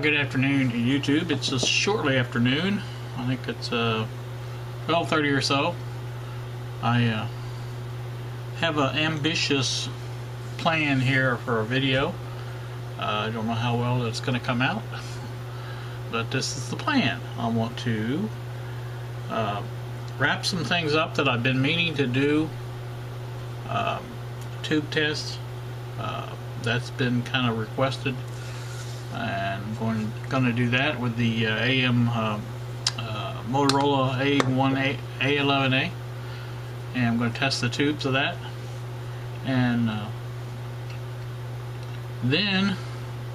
Good afternoon, YouTube. It's just shortly afternoon. I think it's 12:30 or so. I have an ambitious plan here for a video. I don't know how well it's going to come out, but this is the plan. I want to wrap some things up that I've been meaning to do. Tube test that's been kind of requested, and I'm going to do that with the Motorola A11A, and I'm going to test the tubes of that, and then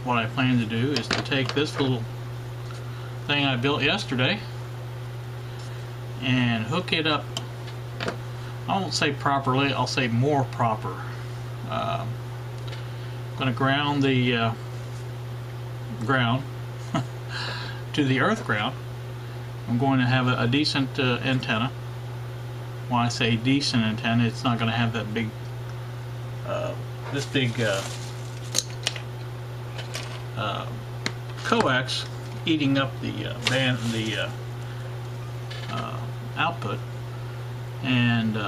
what I plan to do is to take this little thing I built yesterday and hook it up. I won't say properly, I'll say more proper. I'm going to ground the ground to the earth ground. I'm going to have a decent antenna. When I say decent antenna, it's not going to have that big, this big coax eating up the output, and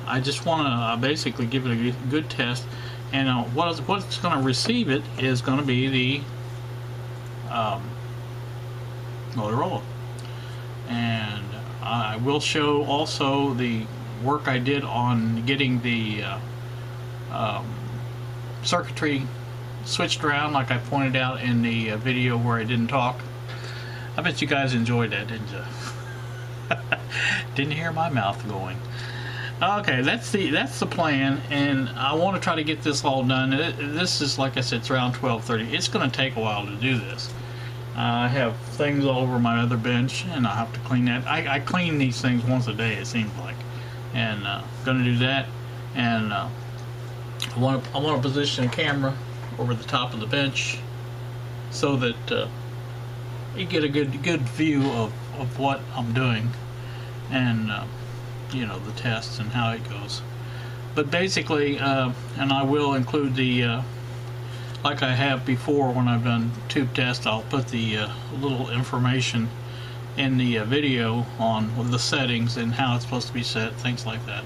I just want to basically give it a good test. And what's going to receive it is going to be the Motorola, and I will show also the work I did on getting the circuitry switched around, like I pointed out in the video where I didn't talk. I bet you guys enjoyed that, didn't you? Didn't hear my mouth going. Okay, that's the plan, and I want to try to get this all done. This is, like I said, it's around 12:30. It's going to take a while to do this. I have things all over my other bench, and I have to clean that. I clean these things once a day, it seems like, and going to do that. And I want to position a camera over the top of the bench so that you get a good view of what I'm doing, and you know, the tests and how it goes. But basically, and I will include the like I have before when I've done tube tests, I'll put the little information in the video on the settings and how it's supposed to be set, things like that,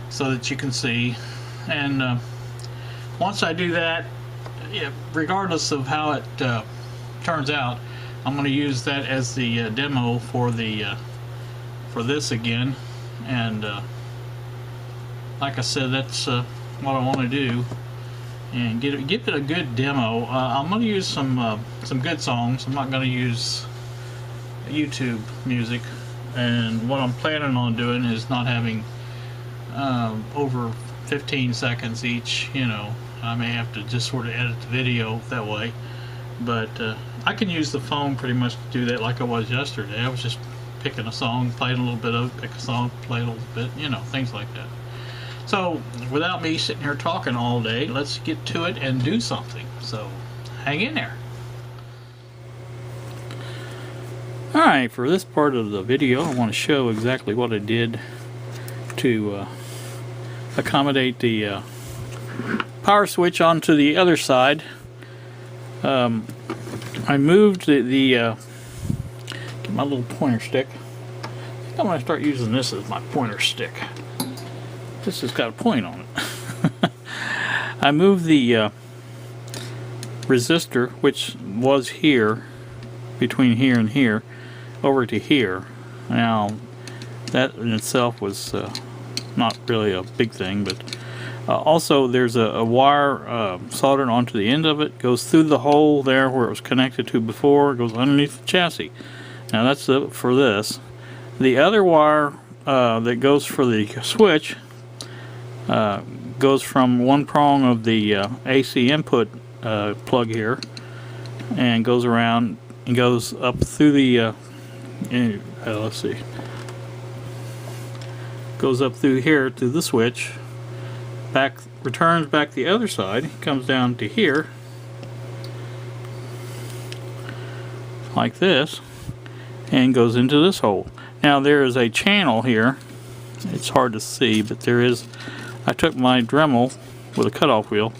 so that you can see. And once I do that, regardless of how it turns out, I'm going to use that as the demo for this again. And like I said, that's what I want to do, and give it a good demo. I'm going to use some good songs. I'm not going to use YouTube music, and what I'm planning on doing is not having over 15 seconds each. You know, I may have to just sort of edit the video that way, but I can use the phone pretty much to do that, like I was yesterday. I was just picking a song, playing a little bit of it, pick a song, play a little bit, you know, things like that. So without me sitting here talking all day, let's get to it and do something. So hang in there. Alright, for this part of the video, I want to show exactly what I did to accommodate the power switch onto the other side. I moved the get my little pointer stick. I think I'm going to start using this as my pointer stick. This has got a point on it. I moved the resistor, which was here, between here and here, over to here. Now, that in itself was not really a big thing, but also there's a wire soldered onto the end of it, goes through the hole there where it was connected to before, goes underneath the chassis. Now that's for this. The other wire that goes for the switch goes from one prong of the AC input plug here, and goes around and goes up through the let's see, goes up through here to the switch, back, returns back the other side, comes down to here like this, and goes into this hole. Now there is a channel here. It's hard to see, but there is. I took my Dremel with a cutoff wheel,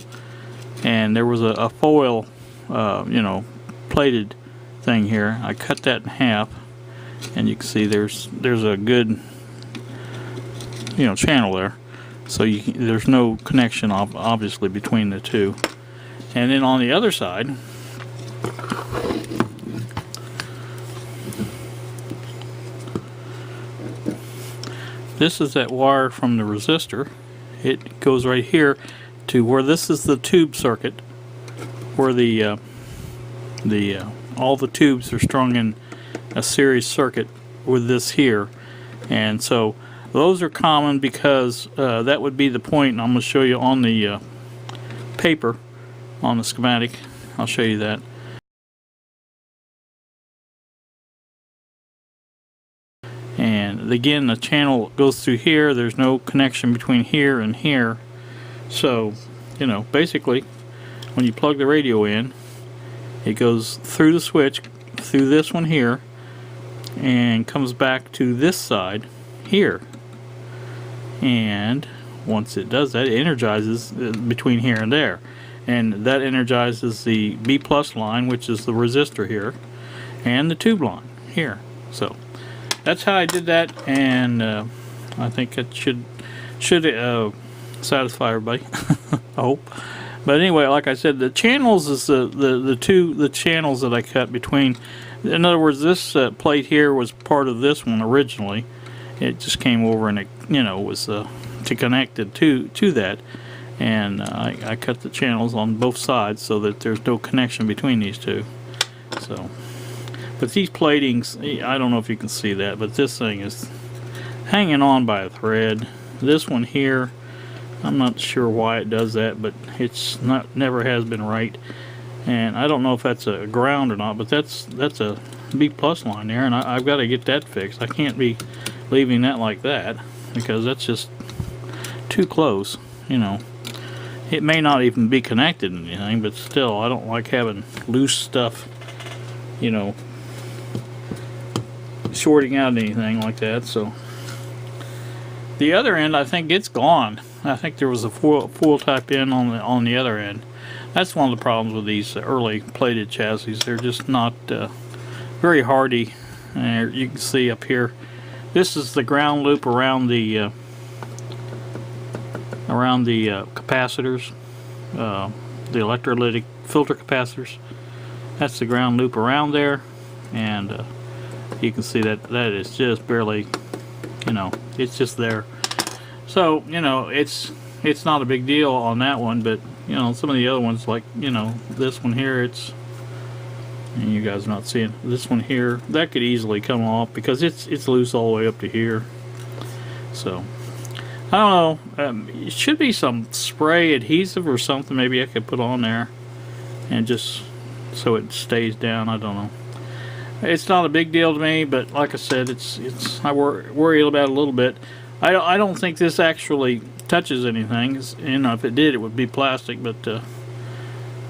and there was a foil, you know, plated thing here. I cut that in half, and you can see there's a good, you know, channel there. So there's no connection obviously between the two. And then on the other side, this is that wire from the resistor. It goes right here to where this is the tube circuit, where all the tubes are strung in a series circuit with this here. And so those are common because that would be the point, and I'm going to show you on the paper, on the schematic. I'll show you that. And again, the channel goes through here. There's no connection between here and here. So, you know, basically, when you plug the radio in, it goes through the switch, through this one here, and comes back to this side here. And once it does that, it energizes between here and there. And that energizes the B plus line, which is the resistor here, and the tube line here. So that's how I did that, and I think it should satisfy everybody. I hope. But anyway, like I said, the channels is the channels that I cut between. In other words, this plate here was part of this one originally. It just came over and it, you know, was to connect it to that, and I cut the channels on both sides so that there's no connection between these two. So. But these platings, I don't know if you can see that, but this thing is hanging on by a thread. This one here, I'm not sure why it does that, but it's never has been right. And I don't know if that's a ground or not, but that's a B plus line there, and I've got to get that fixed. I can't be leaving that like that because that's just too close, you know. It may not even be connected to anything, but still, I don't like having loose stuff, you know, shorting out anything like that. So the other end, I think it's gone. I think there was a foil type in on the other end. That's one of the problems with these early plated chassis. They're just not very hardy. You can see up here, this is the ground loop around the capacitors, the electrolytic filter capacitors. That's the ground loop around there, and you can see that is just barely, you know, it's just there. So, you know, it's not a big deal on that one, but, you know, some of the other ones, like, you know, this one here, and you guys are not seeing this one here, that could easily come off because it's loose all the way up to here. So I don't know, it should be some spray adhesive or something maybe I could put on there and just so it stays down. I don't know. It's not a big deal to me, but like I said, I worry about it a little bit. I don't think this actually touches anything. You know, if it did, it would be plastic, but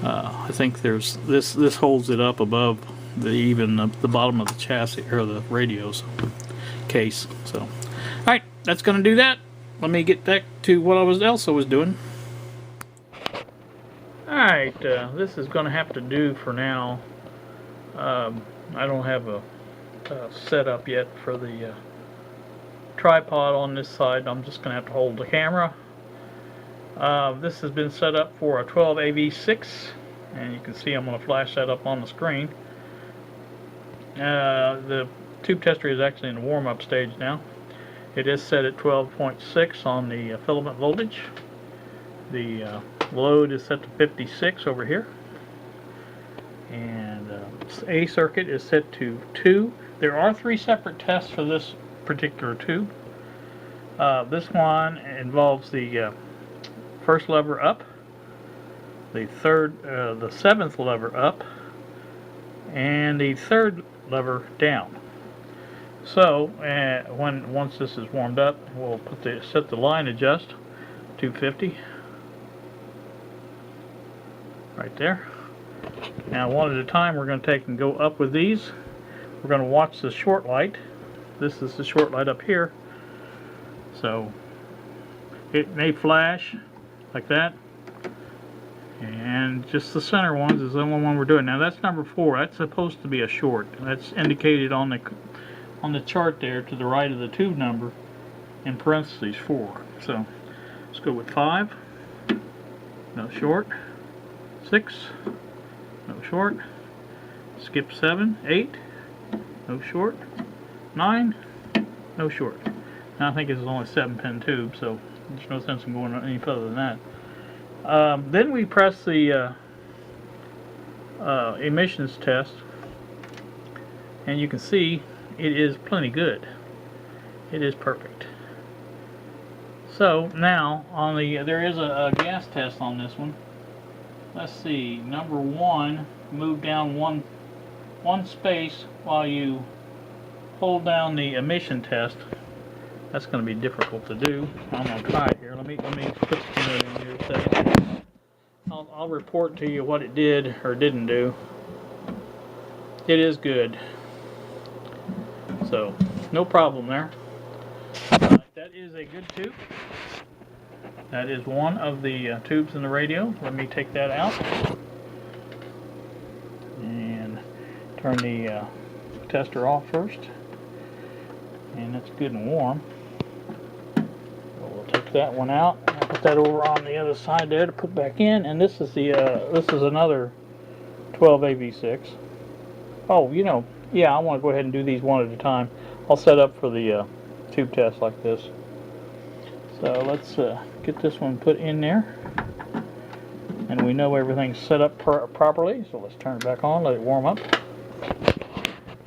I think there's this holds it up above the bottom of the chassis or the radio case. So, all right, that's going to do that. Let me get back to what else I was doing. All right, this is going to have to do for now. I don't have a setup yet for the tripod on this side. I'm just going to have to hold the camera. This has been set up for a 12AV6, and you can see I'm going to flash that up on the screen. The tube tester is actually in the warm-up stage now. It is set at 12.6 on the filament voltage. The load is set to 56 over here, and A circuit is set to 2. There are 3 separate tests for this particular tube. This one involves the first lever up, the 7th lever up, and the 3rd lever down. So once this is warmed up, we'll set the line adjust 250 right there. Now, one at a time, we're going to take and go up with these. We're going to watch the short light. This is the short light up here. So it may flash like that, And just the center ones is the only one we're doing. Now that's number 4. That's supposed to be a short. That's indicated on the chart there to the right of the tube number in parentheses 4. So let's go with 5. No short. 6. No short. Skip 7. 8. No short. 9. No short. Now I think it's only a 7-pin tube, so there's no sense in going any further than that. Then we press the emissions test, and you can see it is plenty good. It is perfect. So now on there is a gas test on this one. Let's see, number 1, move down one space while you hold down the emission test. That's going to be difficult to do. I'm going to try it here. Let me put the camera in here a second. I'll report to you what it did or didn't do. It is good. So, no problem there. That is a good tube. That is one of the tubes in the radio. Let me take that out and turn the tester off first. And it's good and warm. We'll take that one out. I'll put that over on the other side there to put back in. And this is another 12AV6. Oh, you know, yeah, I want to go ahead and do these one at a time. I'll set up for the tube test like this. So let's get this one put in there. And we know everything's set up properly. So let's turn it back on, let it warm up.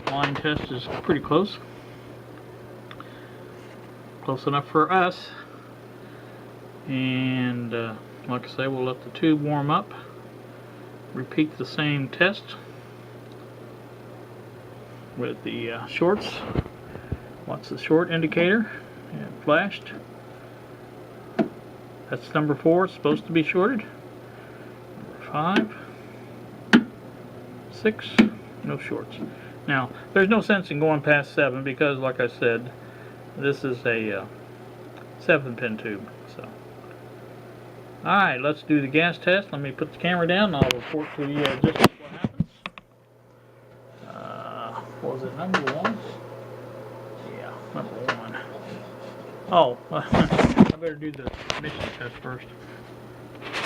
Line test is pretty close. Close enough for us. And like I say, we'll let the tube warm up. Repeat the same test with the shorts. What's the short indicator? And flashed. That's number 4. It's supposed to be shorted. Number 5. 6. No shorts. Now, there's no sense in going past 7 because, like I said, this is a 7-pin tube. So, alright, let's do the gas test. Let me put the camera down and I'll report to you just what happens. What was it, number 1? Yeah, number 1. Oh, I better do the emission test first.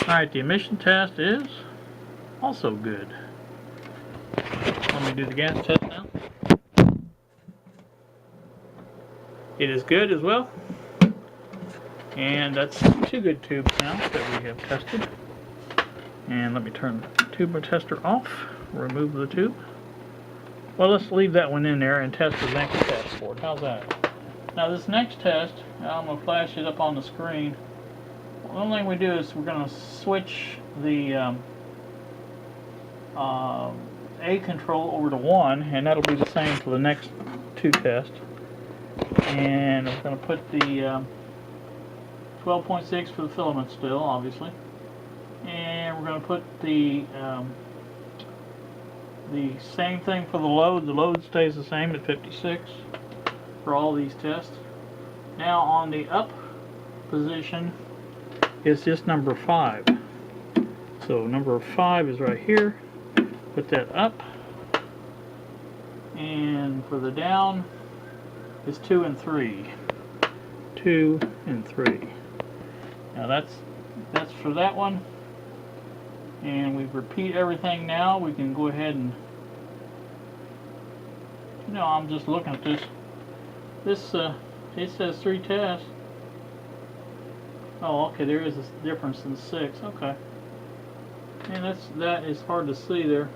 Alright, the emission test is also good. Let me do the gas test now. It is good as well. And that's 2 good tubes now that we have tested. And let me turn the tube tester off. Remove the tube. Well, let's leave that one in there and test the next test for it. How's that? Now this next test, I'm going to flash it up on the screen. The only thing we do is we're going to switch the A control over to 1, and that'll be the same for the next 2 tests. And we're going to put the 12.6 for the filament still, obviously. And we're going to put the same thing for the load. The load stays the same at 56 for all these tests. Now on the up position, it's just number 5. So number 5 is right here. Put that up. And for the down, it's 2 and 3. 2 and 3. Now that's for that one. And we repeat everything now. We can go ahead and, you know, I'm just looking at this. It says 3 tests. Oh, okay, there is a difference in 6. Okay. And that is hard to see there.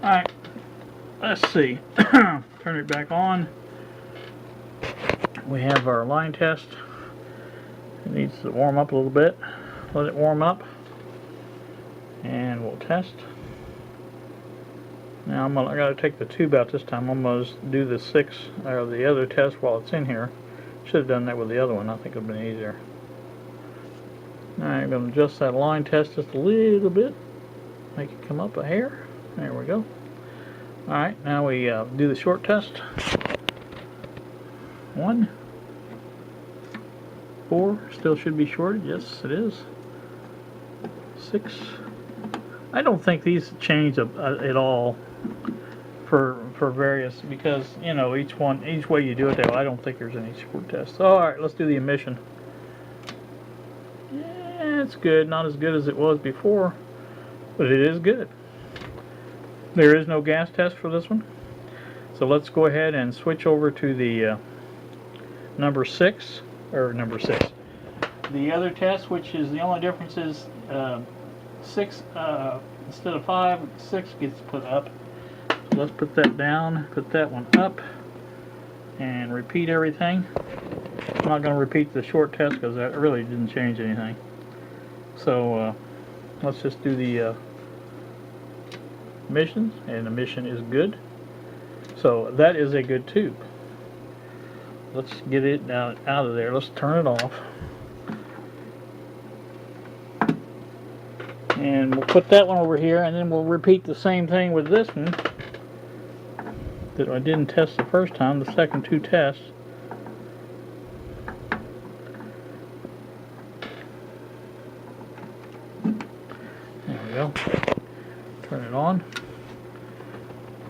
Alright, let's see. Turn it back on. We have our line test. It needs to warm up a little bit. Let it warm up. And we'll test. Now I got to take the tube out this time. I'm going to do the 6 or the other test while it's in here. Should have done that with the other one. I think it would have been easier. Alright, I'm going to adjust that line test just a little bit. Make it come up a hair. There we go. Alright, now we do the short test. 1. 4. Still should be shorted. Yes, it is. 6. I don't think these change at all for various, because you know each way you do it though. I don't think there's any short tests. So, all right, let's do the emission. Yeah, it's good. Not as good as it was before, but it is good. There is no gas test for this one. So let's go ahead and switch over to the number 6. The other test, which is the only difference is 6 instead of 5, 6 gets put up. So let's put that down, put that one up, and repeat everything. I'm not going to repeat the short test because that really didn't change anything. So let's just do the emissions, and emission is good. So that is a good tube. Let's get it out of there. Let's turn it off. And we'll put that one over here, and then we'll repeat the same thing with this one that I didn't test the first time, the second 2 tests. There we go. Turn it on.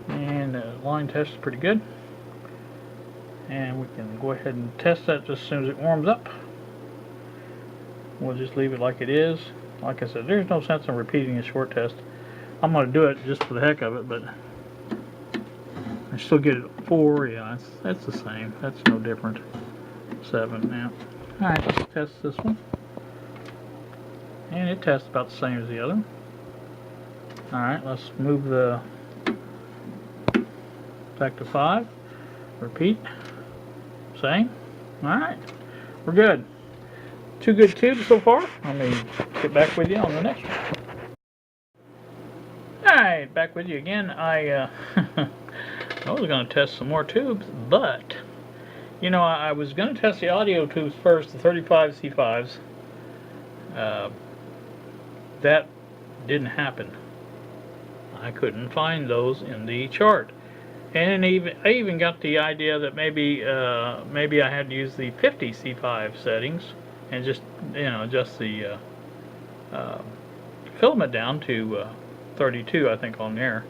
And the line test is pretty good. And we can go ahead and test that just as soon as it warms up. We'll just leave it like it is. Like I said, there's no sense in repeating a short test. I'm going to do it just for the heck of it, but I still get it at 4. Yeah, that's the same. That's no different. 7 now. Alright, let's test this one. And it tests about the same as the other. Alright, let's move the back to 5. Repeat. Same. Alright, we're good. 2 good tubes so far. Let me get back with you on the next one. Alright, back with you again. I was going to test some more tubes, but you know, I was going to test the audio tubes first, the 35 C5s. That didn't happen. I couldn't find those in the chart. And I even got the idea that maybe I had to use the 50 C5 settings and just, you know, adjust the filament down to 32, I think, on there.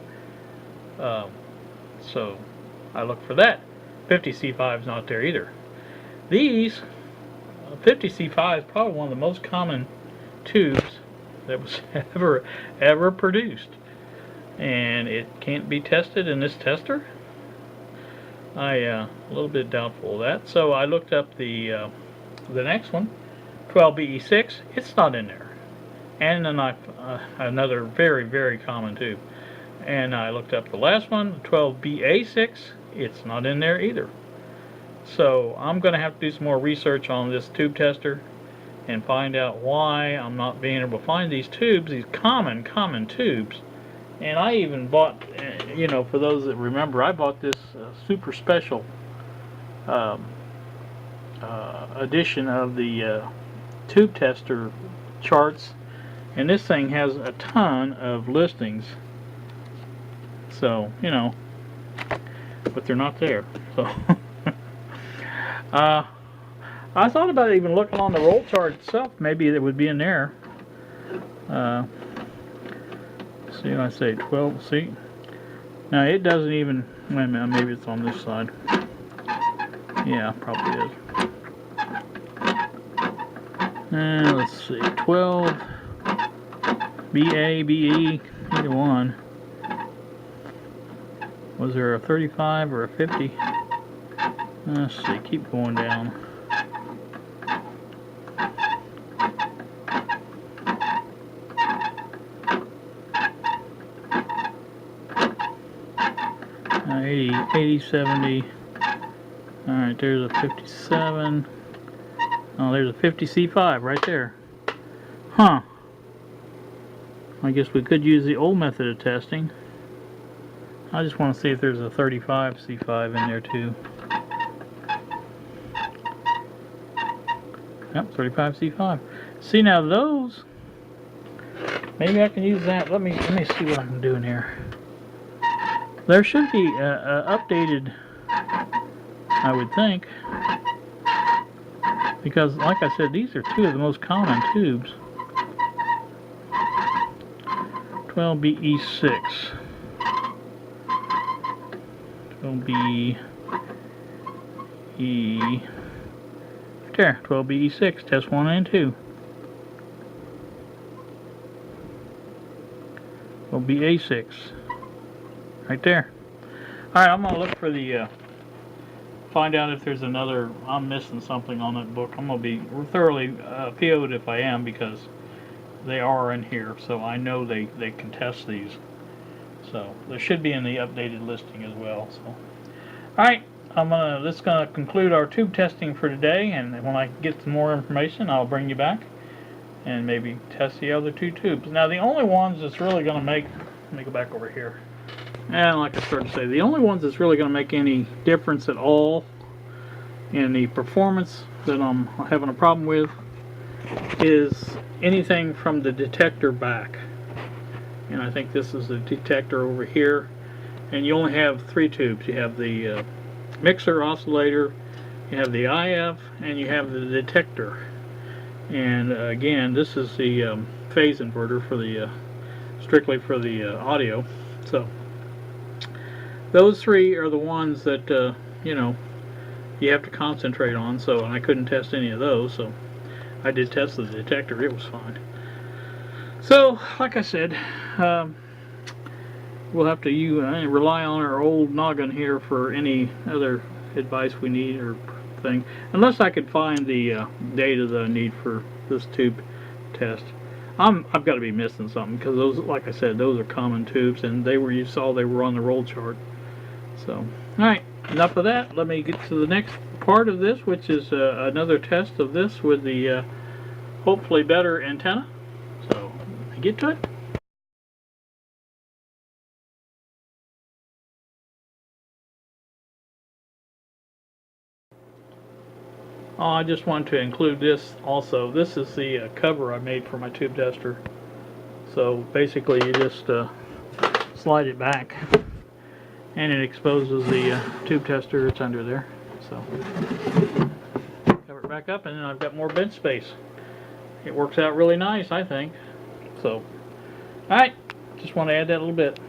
So I looked for that. 50 C5 is not there either. These 50 C5 is probably one of the most common tubes that was ever produced, and it can't be tested in this tester. A little bit doubtful of that. So I looked up the next one, 12BE6. It's not in there, and then another very common tube. And I looked up the last one, 12BA6. It's not in there either. So I'm going to have to do some more research on this tube tester and find out why I'm not being able to find these tubes, these common tubes. And I even bought, you know, for those that remember, I bought this super special edition of the tube tester charts, and this thing has a ton of listings. So, you know, but they're not there. So I thought about even looking on the roll chart itself. Maybe it would be in there. See, I say 12. See, now it doesn't even. Wait a minute, maybe it's on this side. Yeah, probably is. Let's see, 12 BA, BE, either one. Was there a 35 or a 50? Let's see, keep going down. Uh, 80, 70. Alright, there's a 57. Oh, there's a 50 C5 right there. Huh. I guess we could use the old method of testing. I just want to see if there's a 35 C5 in there too. Yep, 35 C5. See, now those, maybe I can use that. Let me see what I'm doing here. There should be updated, I would think, because like I said, these are two of the most common tubes. 12 12BE6. 12BE. There, 12BE6, test 1 and 2. 12BA6. Right there. Alright, I'm going to look for the, find out if there's another, I'm missing something on that book. I'm going to be thoroughly PO'd if I am, because they are in here, so I know they can test these. So, they should be in the updated listing as well. So, alright, this is going to conclude our tube testing for today, and when I get some more information, I'll bring you back and maybe test the other two tubes. Now, the only ones that's really going to make, let me go back over here. And like I started to say, the only ones that's really going to make any difference at all in the performance that I'm having a problem with is anything from the detector back. And I think this is the detector over here. And you only have 3 tubes. You have the mixer oscillator, you have the IF, and you have the detector. And again, this is the phase inverter for the strictly for the audio. So those 3 are the ones that you know, you have to concentrate on. So, and I couldn't test any of those, so I did test the detector. It was fine. So, like I said, we'll have to rely on our old noggin here for any other advice we need or thing, unless I could find the data that I need for this tube test. I've got to be missing something, because those, like I said, those are common tubes, and they were, you saw they were on the roll chart. So, alright, enough of that. Let me get to the next part of this, which is another test of this with the hopefully better antenna. So, let me get to it. Oh, I just wanted to include this also. This is the cover I made for my tube tester. So basically you just slide it back and it exposes the tube tester. It's under there. So cover it back up, and then I've got more bench space. It works out really nice, I think. So, alright, just want to add that a little bit.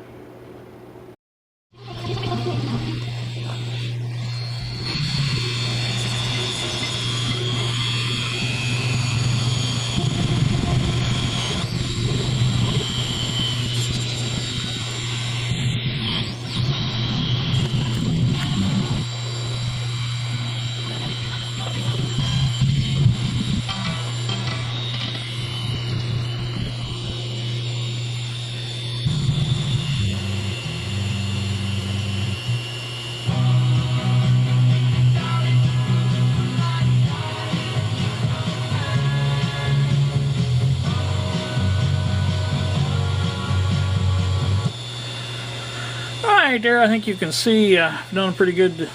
Alright, there, I think you can see I've done a pretty good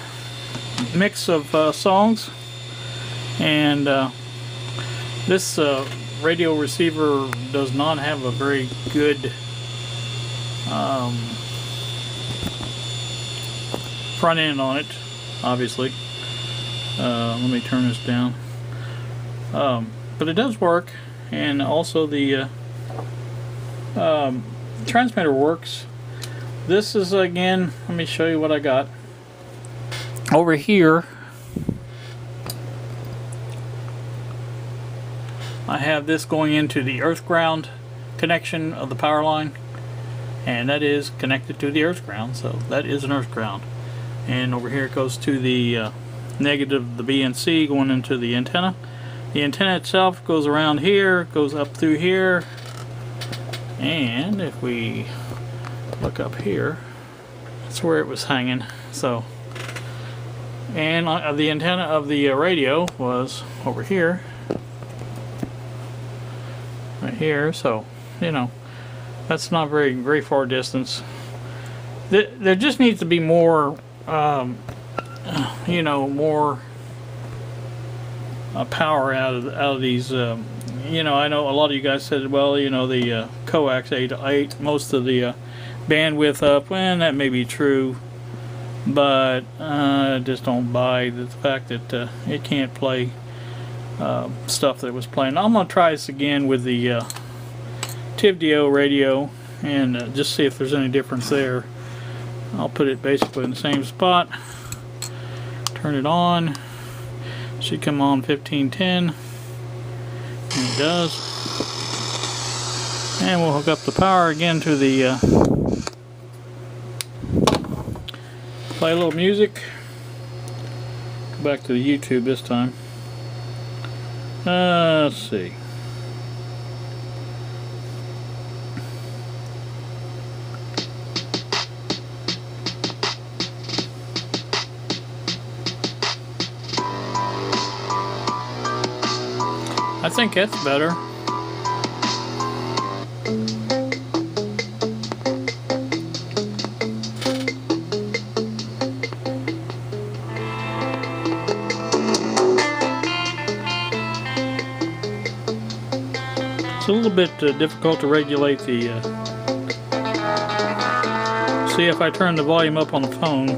mix of songs, and this radio receiver does not have a very good front end on it, obviously. Let me turn this down. But it does work, and also the transmitter works. This is, again, let me show you what I got. Over here, I have this going into the earth ground connection of the power line, and that is connected to the earth ground, so that is an earth ground. And over here it goes to the negative, the B and C, going into the antenna. The antenna itself goes around here, goes up through here, and if we look up here, that's where it was hanging. So, and the antenna of the radio was over here, right here. So, you know, that's not very far distance. There just needs to be more, you know, more power out of these. You know, I know a lot of you guys said, well, you know, the coax 8 most of the bandwidth up, and that may be true, but I just don't buy the fact that it can't play stuff that it was playing. I'm going to try this again with the TIVDO radio, and just see if there's any difference there. I'll put it basically in the same spot, turn it on, should come on 1510, and it does. And we'll hook up the power again to the play a little music. Go back to the YouTube this time. Let's see. I think that's better. It's a little bit difficult to regulate the see, if I turn the volume up on the phone,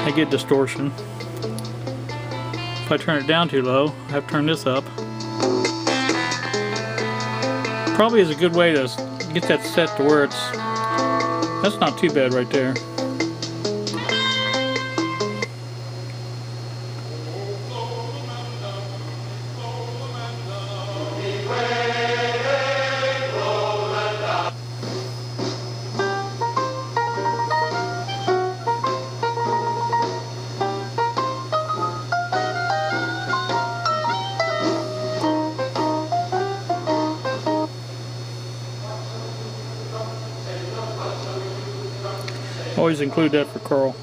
I get distortion. If I turn it down too low, I have to turn this up. Probably is a good way to get that set to where it's, that's not too bad right there. Always include that for Carl.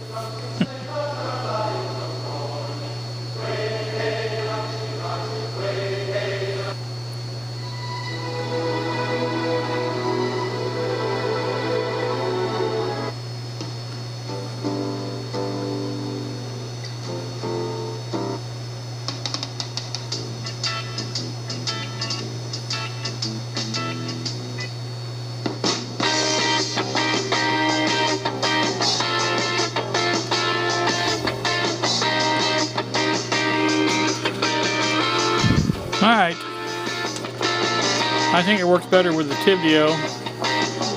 Alright, I think it works better with the Tibio,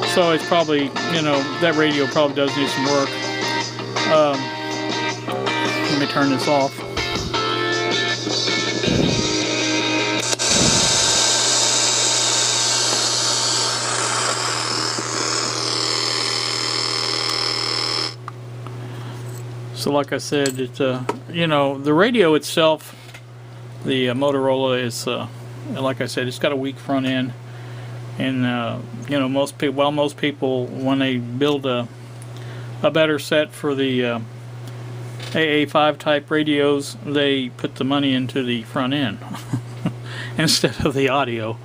so it's probably, you know, that radio probably does need some work. Let me turn this off. So like I said, it's you know, the radio itself, the Motorola is, like I said, it's got a weak front end, and you know, most people when they build a better set for the AA5 type radios, they put the money into the front end instead of the audio.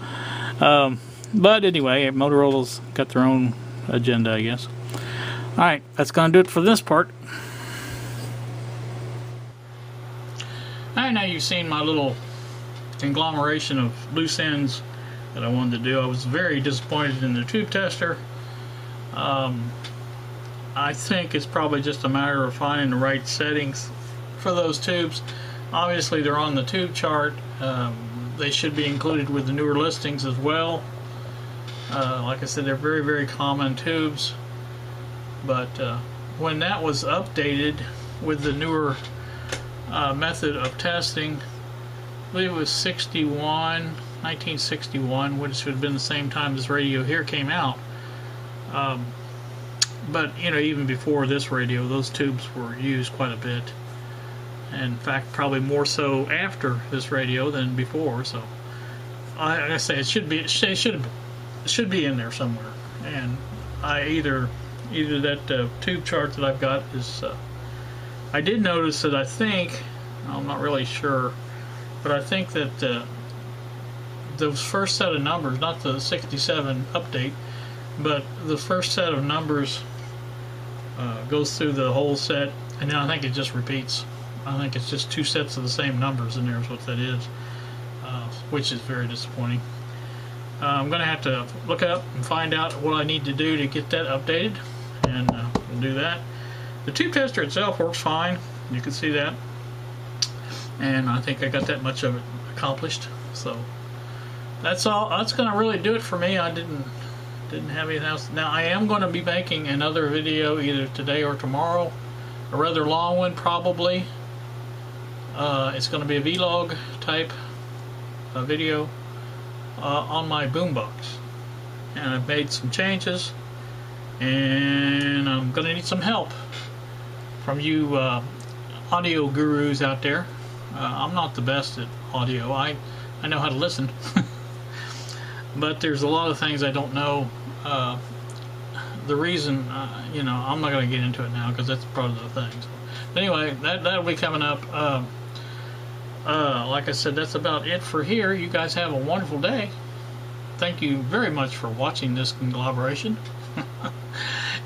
But anyway, Motorola's got their own agenda, I guess. Alright, that's gonna do it for this part. Alright, now you've seen my little conglomeration of loose ends that I wanted to do. I was very disappointed in the tube tester. I think it's probably just a matter of finding the right settings for those tubes. Obviously they're on the tube chart. They should be included with the newer listings as well. Like I said, they're very, very common tubes. But when that was updated with the newer method of testing, I believe it was 1961, which would have been the same time this radio here came out. But you know, even before this radio, those tubes were used quite a bit. In fact, probably more so after this radio than before. So, like I say, it should be in there somewhere. And I either that tube chart that I've got is. I did notice that I'm not really sure, but I think that those first set of numbers, not the 67 update, but the first set of numbers goes through the whole set, and then I think it just repeats. I think it's just two sets of the same numbers in there is what that is, which is very disappointing. I'm going to have to look up and find out what I need to do to get that updated, and we'll do that. The tube tester itself works fine. You can see that, and I think I got that much of it accomplished. So that's all. That's going to really do it for me. I didn't Didn't have anything else. Now I am going to be making another video either today or tomorrow, a rather long one probably. It's going to be a vlog type video on my boombox, and I've made some changes, and I'm going to need some help from you audio gurus out there. I'm not the best at audio. I know how to listen, but there's a lot of things I don't know. The reason, you know, I'm not going to get into it now because that's part of the thing. So, but anyway, that'll be coming up. Like I said, that's about it for here. You guys have a wonderful day. Thank you very much for watching this conglomeration,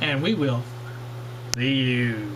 and we will see you.